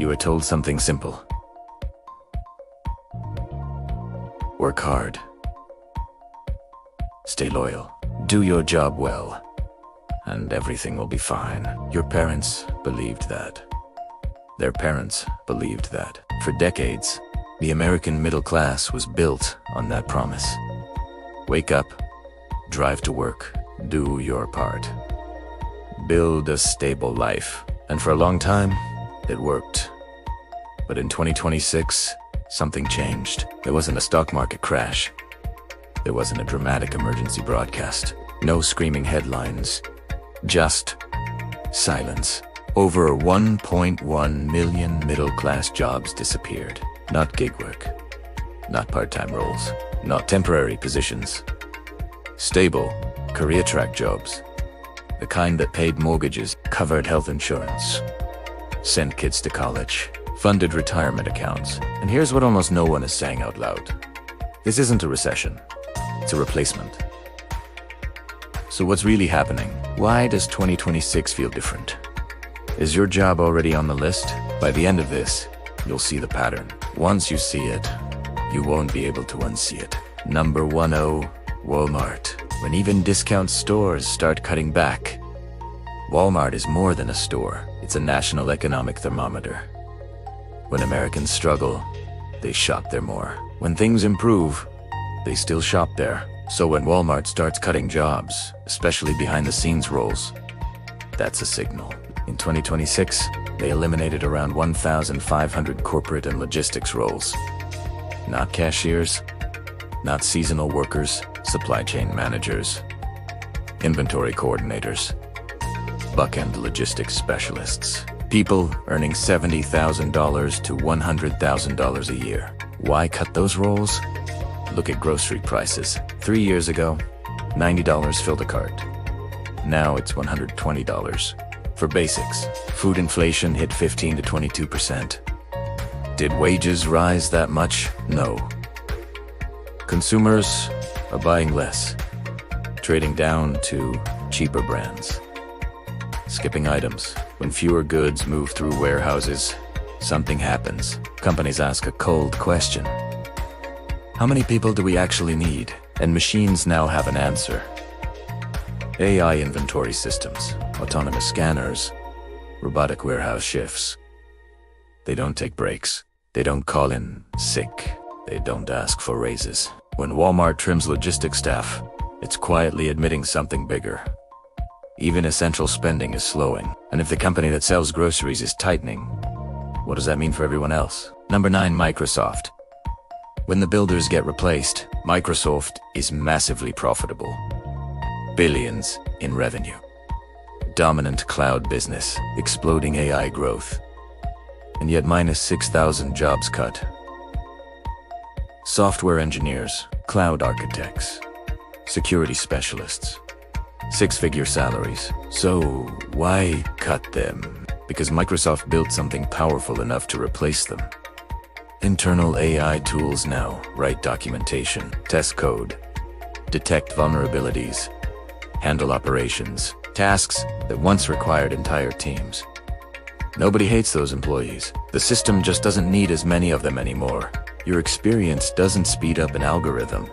you were told something simple. Work hard. Stay loyal. Do your job well. And everything will be fine. Your parents believed that. Their parents believed that. For decades, the American middle class was built on that promise. Wake up, drive to work, do your part. Build a stable life. And for a long time, it worked. But in 2026, something changed. There wasn't a stock market crash. There wasn't a dramatic emergency broadcast. No screaming headlines. Just silence. Over 1.1 million middle-class jobs disappeared. Not gig work. Not part-time roles. Not temporary positions. Stable, career-track jobs. The kind that paid mortgages, covered health insurance, sent kids to college, funded retirement accounts. And here's what almost no one is saying out loud. This isn't a recession. It's a replacement. So what's really happening? Why does 2026 feel different? Is your job already on the list? By the end of this, you'll see the pattern. Once you see it, you won't be able to unsee it. Number 10, Walmart. When even discount stores start cutting back, Walmart is more than a store. It's a national economic thermometer. When Americans struggle, they shop there more. When things improve, they still shop there. So when Walmart starts cutting jobs, especially behind-the-scenes roles, that's a signal. In 2026, they eliminated around 1,500 corporate and logistics roles. Not cashiers, not seasonal workers, supply chain managers, inventory coordinators, back-end logistics specialists. People earning $70,000 to $100,000 a year. Why cut those roles? Look at grocery prices. 3 years ago, $90 filled a cart. Now it's $120. For basics, food inflation hit 15 to 22%. Did wages rise that much? No. Consumers are buying less, trading down to cheaper brands, skipping items. When fewer goods move through warehouses, something happens. Companies ask a cold question. How many people do we actually need? And machines now have an answer. AI inventory systems, autonomous scanners, robotic warehouse shifts. They don't take breaks. They don't call in sick. They don't ask for raises. When Walmart trims logistics staff, it's quietly admitting something bigger. Even essential spending is slowing. And if the company that sells groceries is tightening, what does that mean for everyone else? Number 9, Microsoft. When the builders get replaced, Microsoft is massively profitable. Billions in revenue. Dominant cloud business, exploding AI growth. And yet minus 6,000 jobs cut. Software engineers, cloud architects, security specialists. 6-figure salaries. So why cut them? Because Microsoft built something powerful enough to replace them. Internal AI tools now write documentation, test code, detect vulnerabilities, handle operations, tasks that once required entire teams. Nobody hates those employees. The system just doesn't need as many of them anymore. Your experience doesn't speed up an algorithm.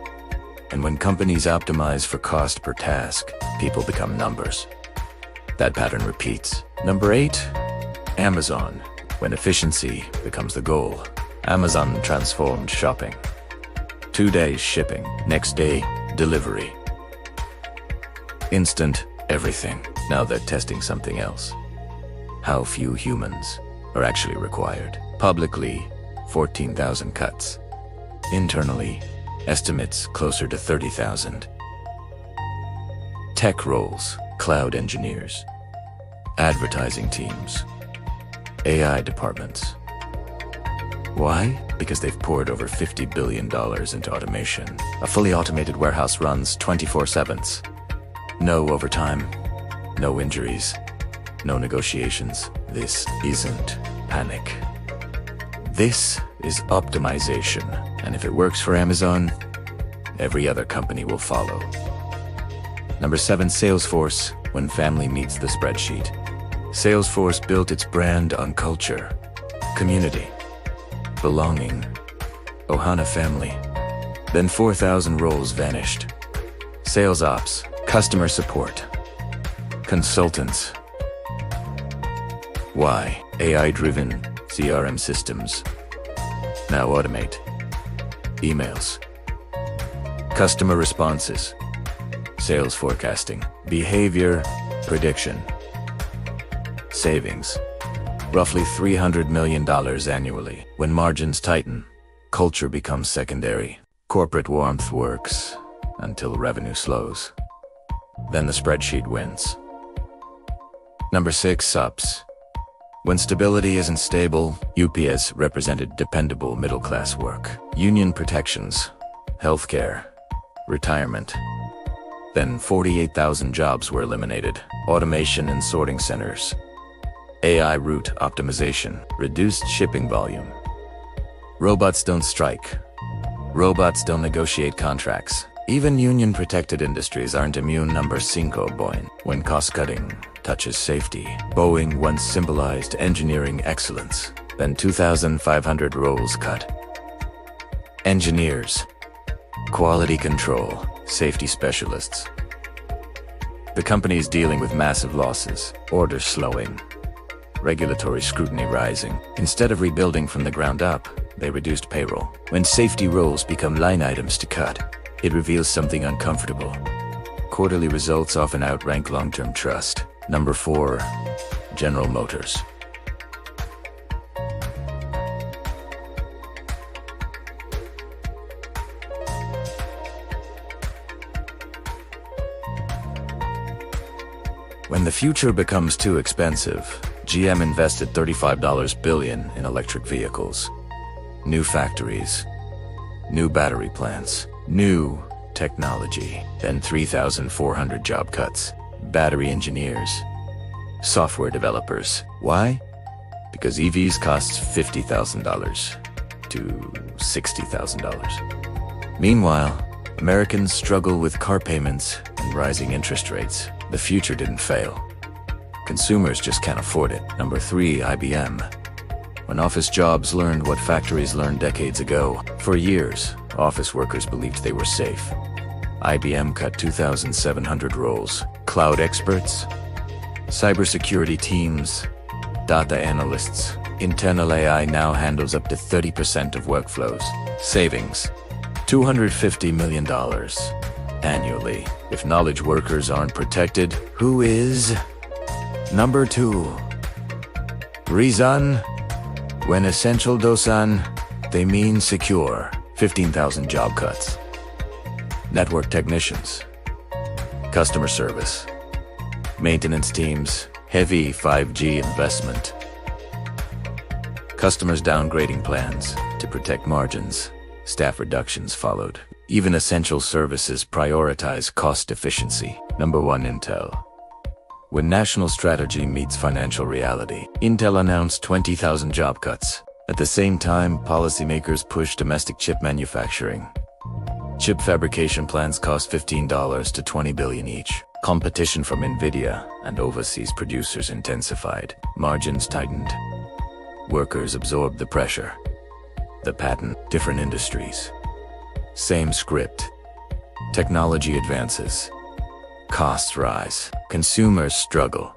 And when companies optimize for cost per task, people become numbers. That pattern repeats. Number 8, Amazon. When efficiency becomes the goal, Amazon transformed shopping. 2 days shipping, next day delivery. Instant everything. Now they're testing something else. How few humans are actually required. Publicly, 14,000 cuts. Internally, estimates closer to 30,000. Tech roles, cloud engineers, advertising teams, AI departments. Why? Because they've poured over $50 billion into automation. A fully automated warehouse runs 24/7. No overtime, no injuries, no negotiations. This isn't panic. This is optimization. And if it works for Amazon, every other company will follow. Number 7, Salesforce. When family meets the spreadsheet. Salesforce built its brand on culture. Community. Belonging. Ohana family. Then 4,000 roles vanished. Sales ops. Customer support. Consultants. Why? AI-driven CRM systems. Now automate. Emails. Customer responses. Sales forecasting. Behavior prediction. Savings. Roughly $300 million annually. When margins tighten, culture becomes secondary. Corporate warmth works until revenue slows. Then the spreadsheet wins. Number 6, subs. When stability isn't stable, UPS represented dependable middle-class work. Union protections, healthcare, retirement. Then 48,000 jobs were eliminated. Automation in sorting centers. AI route optimization, reduced shipping volume. Robots don't strike. Robots don't negotiate contracts. Even union-protected industries aren't immune. Number 5, Boeing. When cost-cutting touches safety, Boeing once symbolized engineering excellence. Then 2,500 roles cut. Engineers. Quality control. Safety specialists. The company is dealing with massive losses, orders slowing, regulatory scrutiny rising. Instead of rebuilding from the ground up, they reduced payroll. When safety roles become line items to cut, it reveals something uncomfortable. Quarterly results often outrank long-term trust. Number 4, General Motors. When the future becomes too expensive, GM invested $35 billion in electric vehicles. New factories, new battery plants, new technology. Then 3,400 job cuts. Battery engineers, software developers. Why? Because EVs cost $50,000 to $60,000. Meanwhile, Americans struggle with car payments and rising interest rates. The future didn't fail. Consumers just can't afford it. Number 3, IBM. When office jobs learned what factories learned decades ago, for years, office workers believed they were safe. IBM cut 2,700 roles. Cloud experts, cybersecurity teams, data analysts. Internal AI now handles up to 30% of workflows. Savings, $250 million annually. If knowledge workers aren't protected, who is? Number 2, Reason. When essential dosan, they mean secure. 15,000 job cuts. Network technicians, customer service, maintenance teams, heavy 5G investment. Customers downgrading plans to protect margins. Staff reductions followed. Even essential services prioritize cost efficiency. Number 1, Intel. When national strategy meets financial reality, Intel announced 20,000 job cuts. At the same time, policymakers push domestic chip manufacturing. Chip fabrication plants cost $15 to $20 billion each. Competition from NVIDIA and overseas producers intensified. Margins tightened. Workers absorbed the pressure. The pattern, different industries. Same script. Technology advances. Costs rise. Consumers struggle.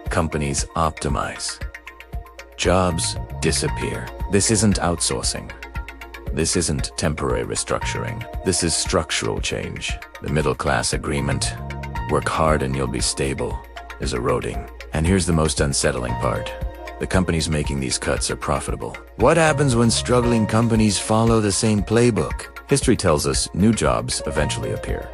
Companies optimize. Jobs disappear. This isn't outsourcing. This isn't temporary restructuring. This is structural change. The middle-class agreement, work hard and you'll be stable, is eroding. And here's the most unsettling part. The companies making these cuts are profitable. What happens when struggling companies follow the same playbook? History tells us new jobs eventually appear.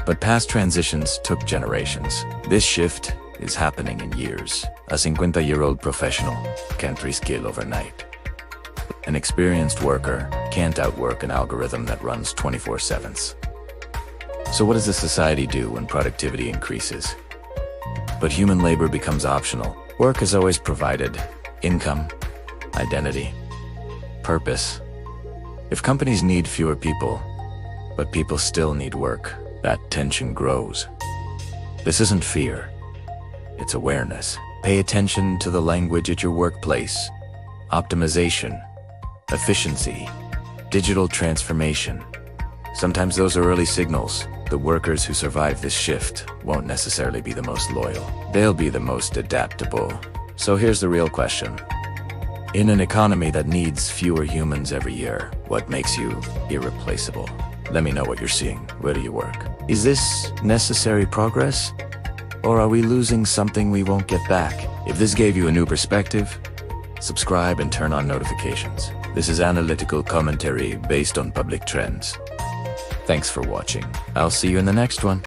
But past transitions took generations. This shift is happening in years. A 50-year-old professional can't reskill overnight. An experienced worker can't outwork an algorithm that runs 24/7. So what does a society do when productivity increases, but human labor becomes optional? Work has always provided income, identity, purpose. If companies need fewer people, but people still need work, that tension grows. This isn't fear, it's awareness. Pay attention to the language at your workplace. optimization, efficiency, digital transformation. Sometimes those are early signals. The workers who survive this shift won't necessarily be the most loyal. They'll be the most adaptable. So here's the real question. In an economy that needs fewer humans every year, what makes you irreplaceable? Let me know what you're seeing. Where do you work? Is this necessary progress? Or are we losing something we won't get back? If this gave you a new perspective, subscribe and turn on notifications. This is analytical commentary based on public trends. Thanks for watching. I'll see you in the next one.